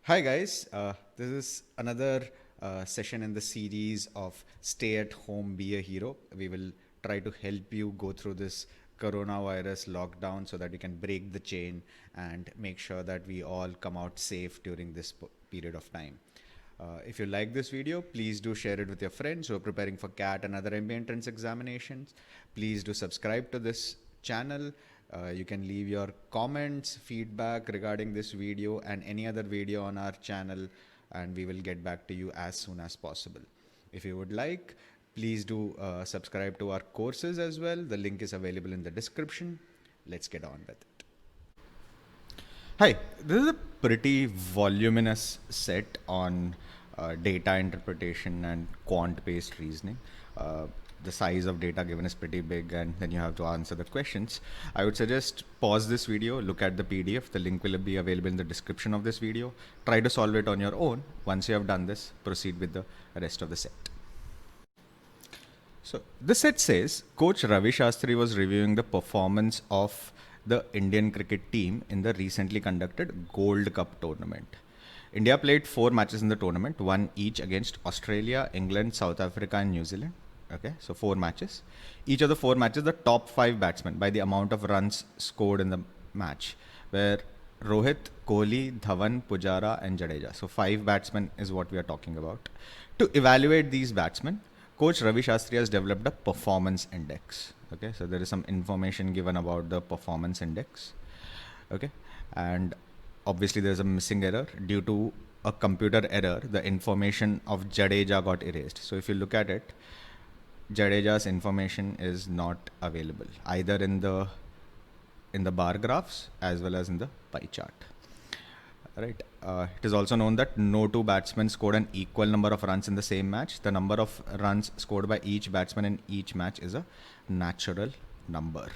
Hi guys, this is another session in the series of Stay at Home, Be a Hero. We will try to help you go through this coronavirus lockdown so that you can break the chain and make sure that we all come out safe during this period of time. If you like this video, please do share it with your friends who are preparing for CAT and other MBA entrance examinations. Please do subscribe to this channel. You can leave your comments, feedback regarding this video and any other video on our channel, and we will get back to you as soon as possible. If you would like, please do subscribe to our courses as well. The link is available in the description. Let's get on with it. Hi, this is a pretty voluminous set on data interpretation and quant-based reasoning. The size of data given is pretty big, and then you have to answer the questions. I would suggest pause this video, look at the PDF. The link will be available in the description of this video. Try to solve it on your own. Once you have done this, proceed with the rest of the set. So this set says Coach Ravi Shastri was reviewing the performance of the Indian cricket team in the recently conducted Gold Cup tournament. India played 4 matches in the tournament, 1 each against Australia, England, South Africa and New Zealand. Okay, so 4 matches. Each of the 4 matches, the top 5 batsmen by the amount of runs scored in the match were Rohit, Kohli, Dhawan, Pujara and Jadeja. So 5 batsmen is what we are talking about. To evaluate these batsmen, Coach Ravi Shastri has developed a performance index. Okay, so there is some information given about the performance index. Okay, and obviously there's a missing error due to a computer error. The information of Jadeja got erased. So if you look at it, Jadeja's information is not available either in the bar graphs as well as in the pie chart. Right. It is also known that no 2 batsmen scored an equal number of runs in the same match. The number of runs scored by each batsman in each match is a natural number.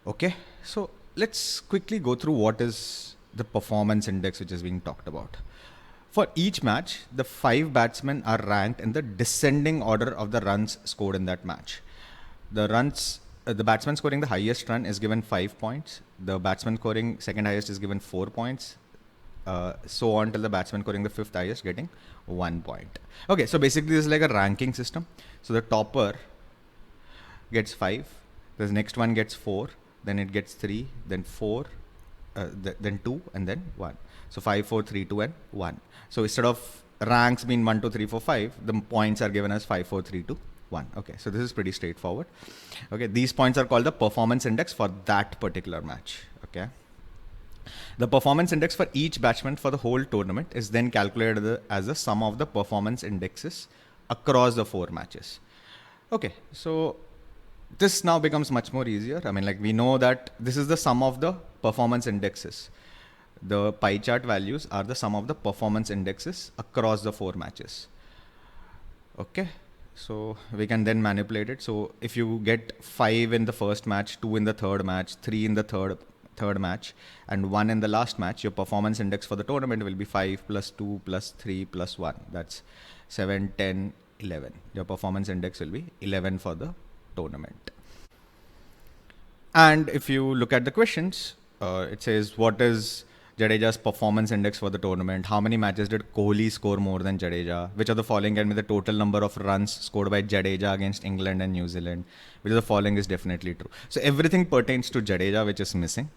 Okay, so let's quickly go through what is the performance index which is being talked about. For each match, the 5 batsmen are ranked in the descending order of the runs scored in that match. The batsman scoring the highest run is given 5 points. The batsman scoring second highest is given 4 points. So on till the batsman scoring the 5th highest getting 1 point. Okay, so basically this is like a ranking system. So the topper gets 5, the next one gets 4, then it gets 3, then 4, then 2 and then 1. So 5, 4, 3, 2 and 1. So instead of ranks being 1, 2, 3, 4, 5, the points are given as 5, 4, 3, 2, 1. Okay, so this is pretty straightforward. Okay, these points are called the performance index for that particular match. Okay. The performance index for each batsman for the whole tournament is then calculated as the sum of the performance indexes across the 4 matches. Okay, so this now becomes much more easier. I mean, like we know that this is the sum of the performance indexes. The pie chart values are the sum of the performance indexes across the 4 matches. Okay, so we can then manipulate it. So if you get 5 in the first match, 2 in the third match, 3 in the third match and 1 in the last match, your performance index for the tournament will be 5 plus 2 plus 3 plus 1. That's 7, 10, 11. Your performance index will be 11 for the tournament. And if you look at the questions, it says what is Jadeja's performance index for the tournament? How many matches did Kohli score more than Jadeja? Which of the following can be the total number of runs scored by Jadeja against England and New Zealand? Which of the following is definitely true? So everything pertains to Jadeja, which is missing,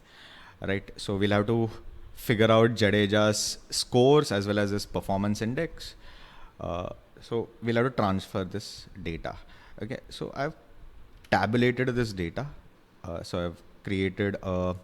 right? So we'll have to figure out Jadeja's scores as well as his performance index. So we'll have to transfer this data. Okay, so I've tabulated this data. So I've created a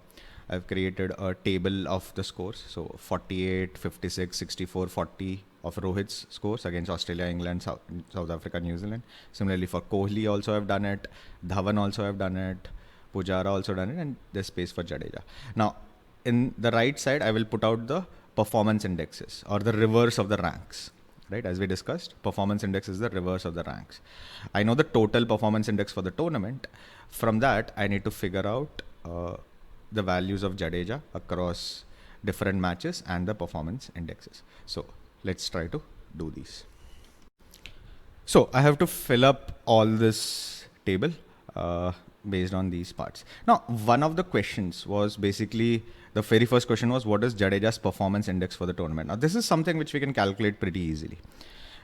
table of the scores. So 48, 56, 64, 40 of Rohit's scores against Australia, England, South Africa, New Zealand. Similarly for Kohli also I've done it. Dhawan also I've done it. Pujara also done it, and there's space for Jadeja. Now in the right side, I will put out the performance indexes or the reverse of the ranks. Right, as we discussed, performance index is the reverse of the ranks. I know the total performance index for the tournament. From that, I need to figure out the values of Jadeja across different matches and the performance indexes. So let's try to do these. So I have to fill up all this table based on these parts. Now, one of the questions was basically The very first question was, what is Jadeja's performance index for the tournament? Now, this is something which we can calculate pretty easily.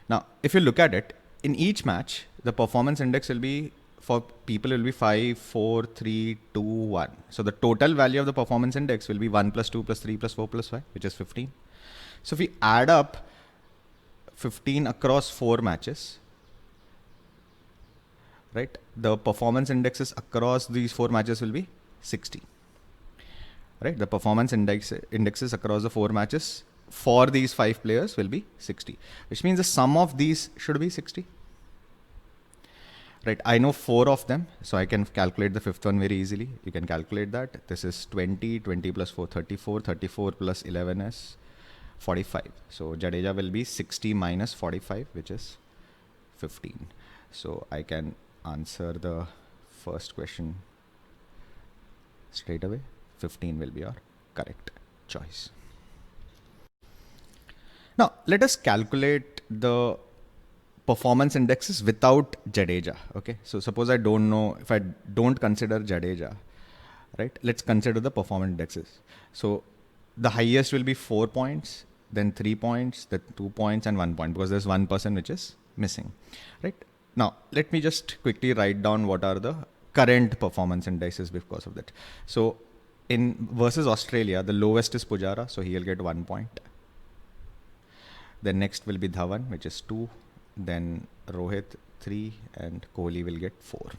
Now, if you look at it, in each match, the performance index will be, for people, will be 5, 4, 3, 2, 1. So the total value of the performance index will be 1 plus 2 plus 3 plus 4 plus 5, which is 15. So if we add up 15 across 4 matches, right, the performance indexes across these 4 matches will be 60. Right, the performance indexes across the 4 matches for these 5 players will be 60, which means the sum of these should be 60. Right, I know 4 of them, so I can calculate the 5th one very easily. You can calculate that. This is 20, 20 plus 4, 34, 34 plus 11 is 45. So Jadeja will be 60 minus 45, which is 15. So I can answer the first question straight away. 15 will be our correct choice. Now, let us calculate the performance indexes without Jadeja. Okay, so suppose I don't know, if I don't consider Jadeja, right? Let's consider the performance indexes. So the highest will be 4 points, then 3 points, then 2 points, and 1 point, because there's one person which is missing, right? Now, let me just quickly write down what are the current performance indices because of that. So in versus Australia, the lowest is Pujara, so he'll get 1 point. Then next will be Dhawan, which is 2. Then Rohit 3, and Kohli will get 4.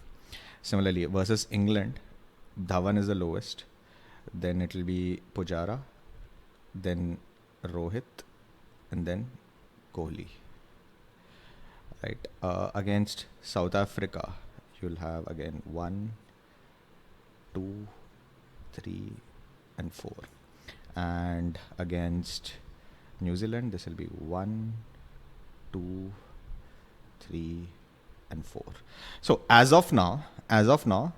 Similarly, versus England, Dhawan is the lowest. Then it will be Pujara, then Rohit, and then Kohli. Right. Against South Africa, you'll have again 1, 2, 3, and 4. And against New Zealand, this will be 1, 2, 3, and 4. So as of now,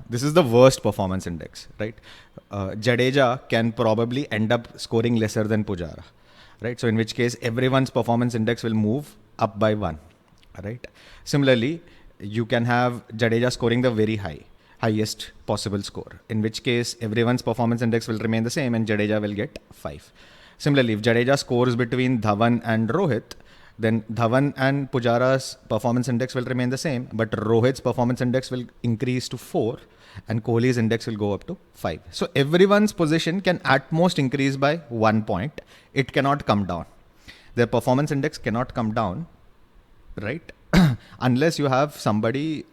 this is the worst performance index, right? Jadeja can probably end up scoring lesser than Pujara, right? So in which case, everyone's performance index will move up by 1, right? Similarly, you can have Jadeja scoring the highest possible score, in which case everyone's performance index will remain the same and Jadeja will get 5. Similarly, if Jadeja scores between Dhawan and Rohit, then Dhawan and Pujara's performance index will remain the same, but Rohit's performance index will increase to 4 and Kohli's index will go up to 5. So everyone's position can at most increase by 1 point. It cannot come down. Their performance index cannot come down, right? Unless you have somebody,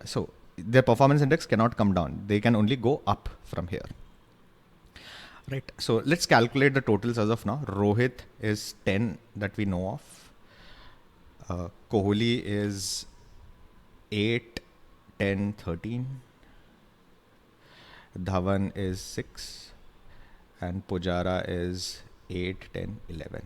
so their performance index cannot come down. They can only go up from here. Right. So let's calculate the totals as of now. Rohit is 10 that we know of. Kohli is 8, 10, 13. Dhawan is 6. And Pujara is 8, 10, 11.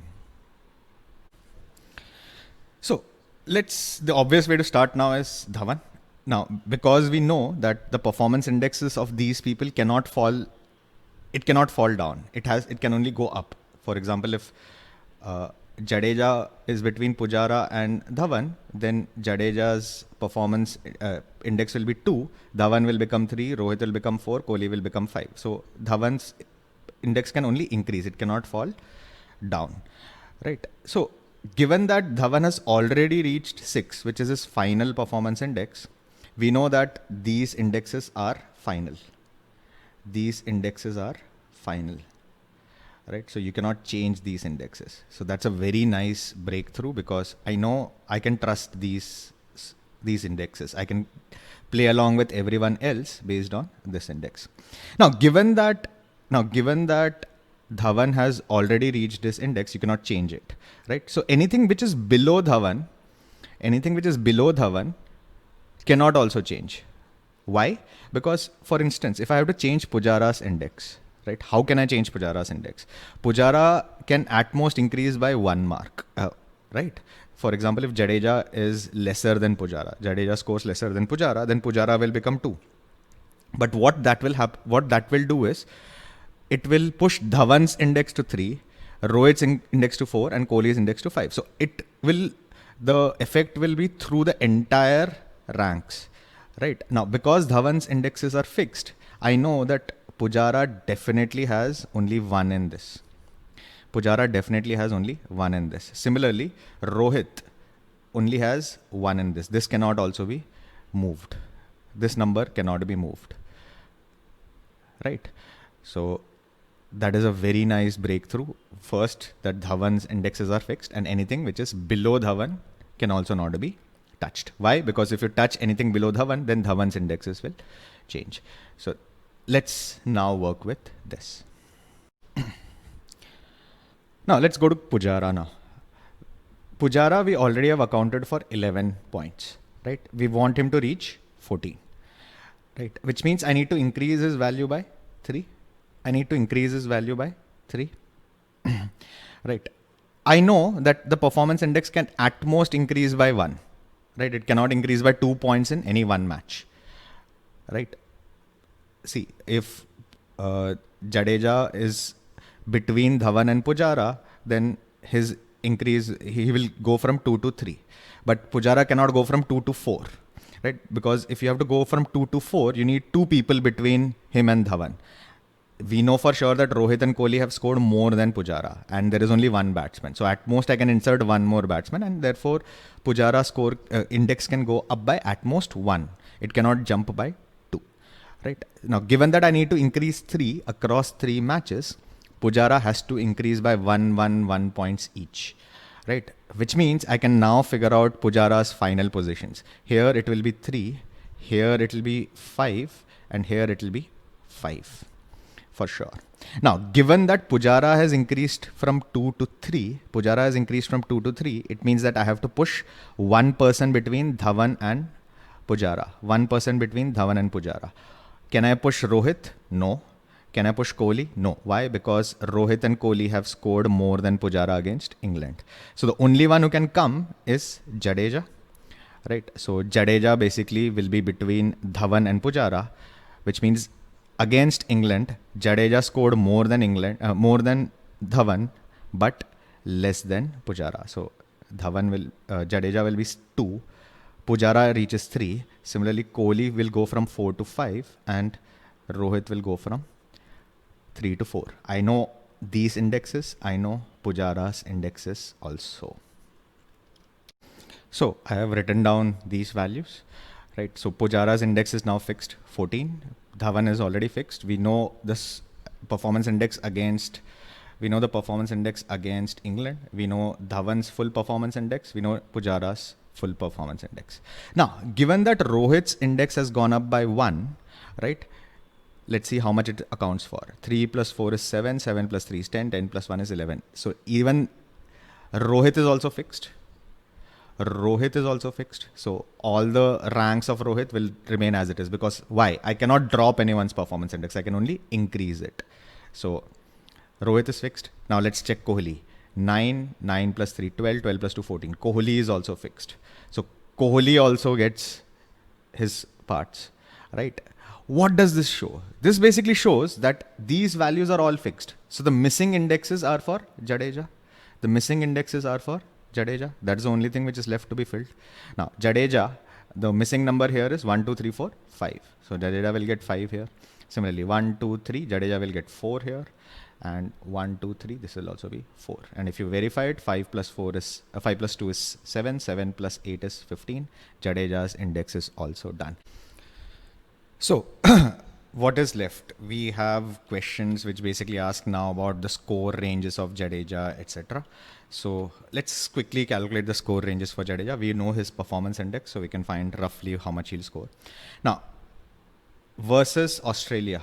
So the obvious way to start now is Dhawan. Now, because we know that the performance indexes of these people cannot fall down. It can only go up. For example, if Jadeja is between Pujara and Dhawan, then Jadeja's performance index will be 2, Dhawan will become 3, Rohit will become 4, Kohli will become 5. So Dhawan's index can only increase. It cannot fall down, right? So given that Dhawan has already reached 6, which is his final performance index, we know that these indexes are final. Right? So you cannot change these indexes. So that's a very nice breakthrough, because I know I can trust these indexes. I can play along with everyone else based on this index. Now, given that Dhawan has already reached this index, you cannot change it, right? So anything which is below Dhawan cannot also change. Why? Because, for instance, if I have to change Pujara's index, right? How can I change Pujara's index? Pujara can at most increase by 1 mark, right? For example, if Jadeja is lesser than Pujara, Jadeja scores lesser than Pujara, then Pujara will become 2. But what that will do is, it will push Dhawan's index to 3, Rohit's index to 4, and Kohli's index to 5. So the effect will be through the entire ranks, right? Now, because Dhawan's indexes are fixed, I know that Pujara definitely has only one in this. Pujara definitely has only one in this. Similarly, Rohit only has one in this. This cannot also be moved. This number cannot be moved. Right? So that is a very nice breakthrough. First, that Dhawan's indexes are fixed, and anything which is below Dhawan can also not be touched. Why? Because if you touch anything below Dhawan, then Dhawan's indexes will change. So let's now work with this. Now let's go to Pujara now. Pujara, we already have accounted for 11 points, right? We want him to reach 14, right? Which means I need to increase his value by 3. I need to increase his value by 3. Right. I know that the performance index can at most increase by 1, right? It cannot increase by 2 points in any one match, right? See, if Jadeja is between Dhawan and Pujara, then his increase, he will go from 2 to 3. But Pujara cannot go from 2 to 4, right? Because if you have to go from 2 to 4, you need 2 people between him and Dhawan. We know for sure that Rohit and Kohli have scored more than Pujara, and there is only one batsman. So at most I can insert one more batsman, and therefore Pujara score index can go up by at most 1. It cannot jump by 2. Right? Now, given that I need to increase 3 across 3 matches, Pujara has to increase by 1 points each. Right? Which means I can now figure out Pujara's final positions. Here it will be 3, here it will be 5, and here it will be 5. For sure. Now, given that Pujara has increased from 2 to 3, it means that I have to push one person between Dhawan and Pujara. Can I push Rohit? No. Can I push Kohli? No. Why? Because Rohit and Kohli have scored more than Pujara against England. So the only one who can come is Jadeja. Right? So Jadeja basically will be between Dhawan and Pujara, which means against England, Jadeja scored more than Dhawan, but less than Pujara. So Jadeja will be 2, Pujara reaches 3. Similarly, Kohli will go from 4 to 5, and Rohit will go from 3 to 4. I know these indexes. I know Pujara's indexes also. So I have written down these values, right? So Pujara's index is now fixed 14. Dhawan is already fixed. We know this performance index against, we know the performance index against England. We know Dhawan's full performance index. We know Pujara's full performance index. Now, given that Rohit's index has gone up by 1, right? Let's see how much it accounts for. 3 plus 4 is 7, 7 plus 3 is 10, 10 plus 1 is 11. So even Rohit is also fixed. So all the ranks of Rohit will remain as it is, because why? I cannot drop anyone's performance index. I can only increase it. So Rohit is fixed. Now let's check Kohli. 9, 9 plus 3, 12, 12 plus 2, 14. Kohli is also fixed. So Kohli also gets his parts, right? What does this show? This basically shows that these values are all fixed. So the missing indexes are for Jadeja. That's the only thing which is left to be filled. Now, Jadeja, the missing number here is 1, 2, 3, 4, 5. So Jadeja will get 5 here. Similarly, 1, 2, 3, Jadeja will get 4 here. And 1, 2, 3, this will also be 4. And if you verify it, 5 plus 2 is 7, 7 plus 8 is 15. Jadeja's index is also done. So what is left? We have questions which basically ask now about the score ranges of Jadeja, etc. So let's quickly calculate the score ranges for Jadeja. We know his performance index, so we can find roughly how much he'll score. Now, versus Australia,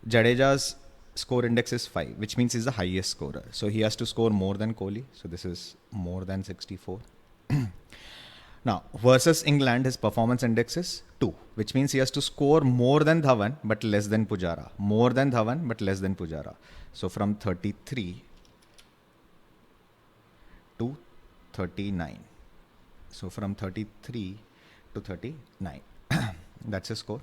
Jadeja's score index is 5, which means he's the highest scorer. So he has to score more than Kohli. So this is more than 64. Now, versus England, his performance index is 2, which means he has to score more than Dhawan, but less than Pujara. More than Dhawan, but less than Pujara. So from 33 to 39. So from 33 to 39. That's his score.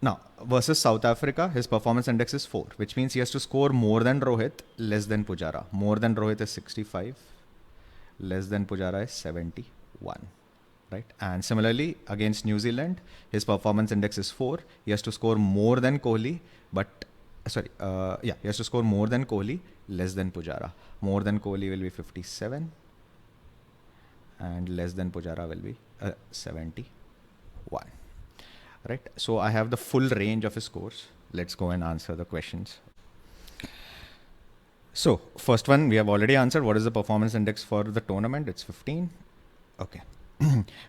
Now, versus South Africa, his performance index is 4, which means he has to score more than Rohit, less than Pujara. More than Rohit is 65, less than Pujara is 71. right? And similarly, against New Zealand, his performance index is 4. He has to score more than Kohli, but he has to score more than Kohli, less than Pujara. More than Kohli will be 57, and less than Pujara will be 71. Right? So I have the full range of his scores. Let's go and answer the questions. So first one we have already answered. What is the performance index for the tournament? It's 15. Okay.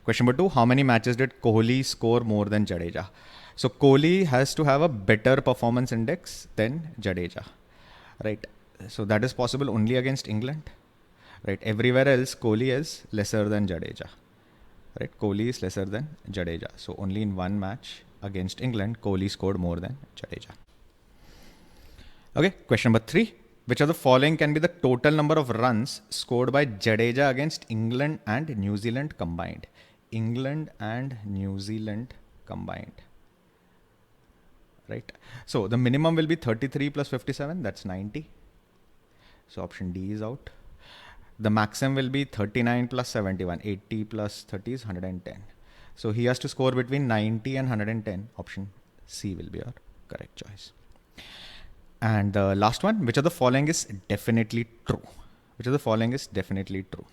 Question number 2. How many matches did Kohli score more than Jadeja? So Kohli has to have a better performance index than Jadeja, right? So that is possible only against England, right? Everywhere else, Kohli is lesser than Jadeja, right? Kohli is lesser than Jadeja. So only in one match against England, Kohli scored more than Jadeja. Okay, question number 3. Which of the following can be the total number of runs scored by Jadeja against England and New Zealand combined? England and New Zealand combined. Right. So the minimum will be 33 plus 57. That's 90. So option D is out. The maximum will be 39 plus 71. 80 plus 30 is 110. So he has to score between 90 and 110. Option C will be our correct choice. And the last one, which of the following is definitely true? Which of the following is definitely true?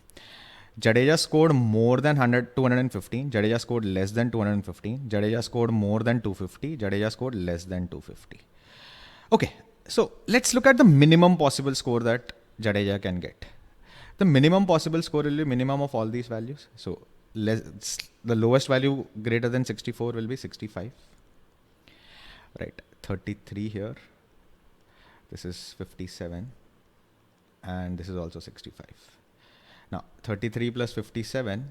Jadeja scored more than 215. Jadeja scored less than 215. Jadeja scored more than 250. Jadeja scored less than 250. Okay, so let's look at the minimum possible score that Jadeja can get. The minimum possible score will be minimum of all these values. So the lowest value greater than 64 will be 65. Right, 33 here. This is 57, and this is also 65. Now, 33 plus 57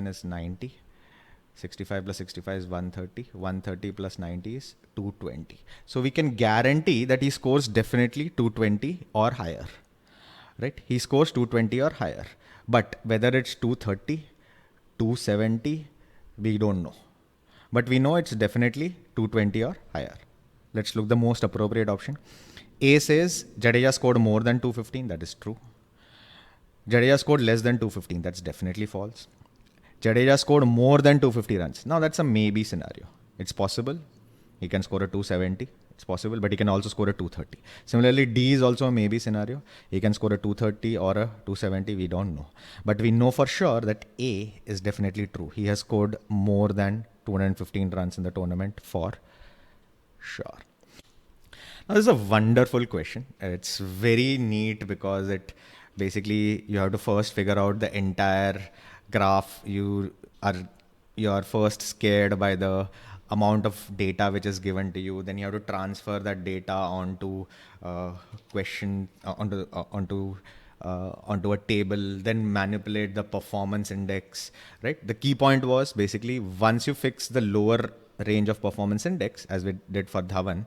is 90. 65 plus 65 is 130. 130 plus 90 is 220. So we can guarantee that he scores definitely 220 or higher, right? He scores 220 or higher. But whether it's 230, 270, we don't know. But we know it's definitely 220 or higher. Let's look the most appropriate option. A says Jadeja scored more than 215. That is true. Jadeja scored less than 215. That's definitely false. Jadeja scored more than 250 runs. Now that's a maybe scenario. It's possible. He can score a 270. It's possible, but he can also score a 230. Similarly, D is also a maybe scenario. He can score a 230 or a 270. We don't know. But we know for sure that A is definitely true. He has scored more than 215 runs in the tournament for sure. Now, this is a wonderful question. It's very neat because it basically you have to first figure out the entire graph. You are first scared by the amount of data which is given to you. Then you have to transfer that data onto onto a table, then manipulate the performance index, right? The key point was basically once you fix the lower range of performance index, as we did for Dhawan,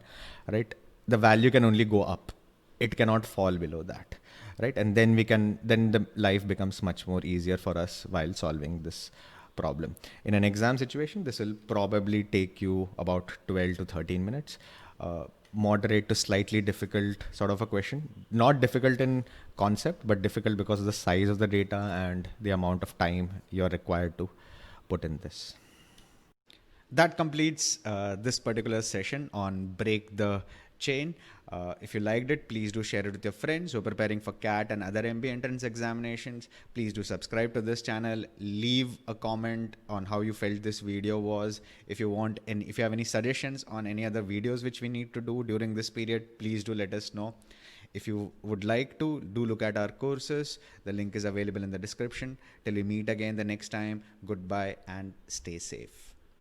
right? The value can only go up. It cannot fall below that, right? And then then the life becomes much more easier for us while solving this problem. In an exam situation, this will probably take you about 12 to 13 minutes. Moderate to slightly difficult sort of a question. Not difficult in concept, but difficult because of the size of the data and the amount of time you're required to put in this. That completes this particular session on Break the Chain. If you liked it, please do share it with your friends who are preparing for CAT and other MBA entrance examinations. Please do subscribe to this channel. Leave a comment on how you felt this video was. If you want, and if you have any suggestions on any other videos which we need to do during this period, please do let us know. If you would like to, do look at our courses. The link is available in the description. Till we meet again the next time, goodbye and stay safe.